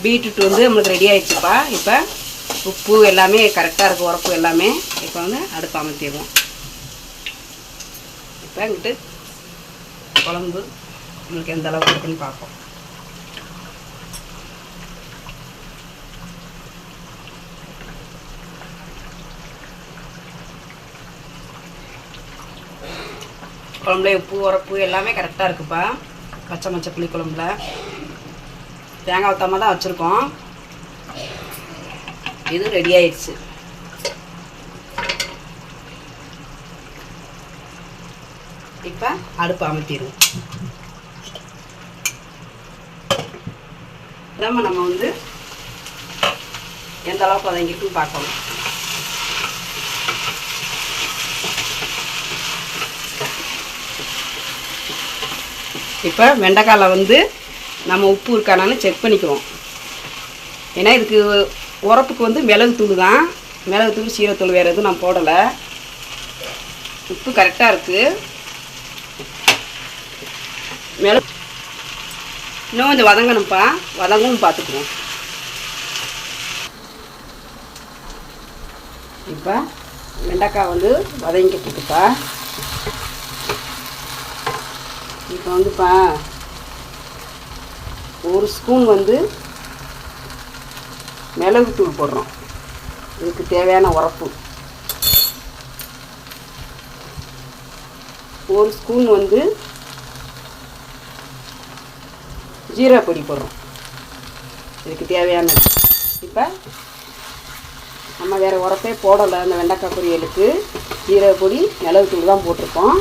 Beetroot வந்து நம்மளுக்கு ready ஆயிடுச்சுப்பா. இப்போ உப்பு எல்லாமே கரெக்டாக இருக்குது, உரப்பு எல்லாமே. இப்போ வந்து அடுப்பு அமர்த்திடுவோம். இப்போ இங்கிட்டு குழம்பு நம்மளுக்கு எந்த அளவுக்கு இருக்குன்னு பார்ப்போம். குழம்புல உப்பு உரப்பு எல்லாமே கரெக்டாக இருக்குப்பா. பச்சை புளி குழம்புல தேங்காய் ஊற்றாமல் தான் வச்சுருக்கோம். இது ரெடி ஆயிடுச்சு. இப்போ அடுப்பு அமர்த்திடுவோம். நம்ம வந்து எந்த அளவுக்கு வதங்கிட்டுன்னு பார்க்கணும். இப்போ வெண்டைக்காயில் வந்து நம்ம உப்பு இருக்கானான்னு செக் பண்ணிக்குவோம். ஏன்னா இதுக்கு உரப்புக்கு வந்து மிளகுத்தூள் தான், மிளகுத்தூள் சீரத்தூள் வேறு எதுவும் நான் போடலை. உப்பு கரெக்டாக இருக்குது. இன்னும் கொஞ்சம் வதங்கணும்ப்பா, வதங்கவும் பார்த்துக்குவோம். இப்போ வெண்டைக்காய் வந்து வதங்கிட்டு இருக்குப்பா. இப்போ வந்துப்பா ஒரு ஸ்பூன் வந்து மிளகுத்தூள் போடுறோம். இதுக்கு தேவையான உரப்பு. ஒரு ஸ்பூன் வந்து ஜீரகப்பொடி போடுறோம். இதுக்கு தேவையானது. இப்போ நம்ம வேறு உரப்பே போடலை. அந்த வெண்டைக்காய் பொரியலுக்கு ஜீரகப்பொடி மிளகுத்தூள் தான் போட்டிருக்கோம்.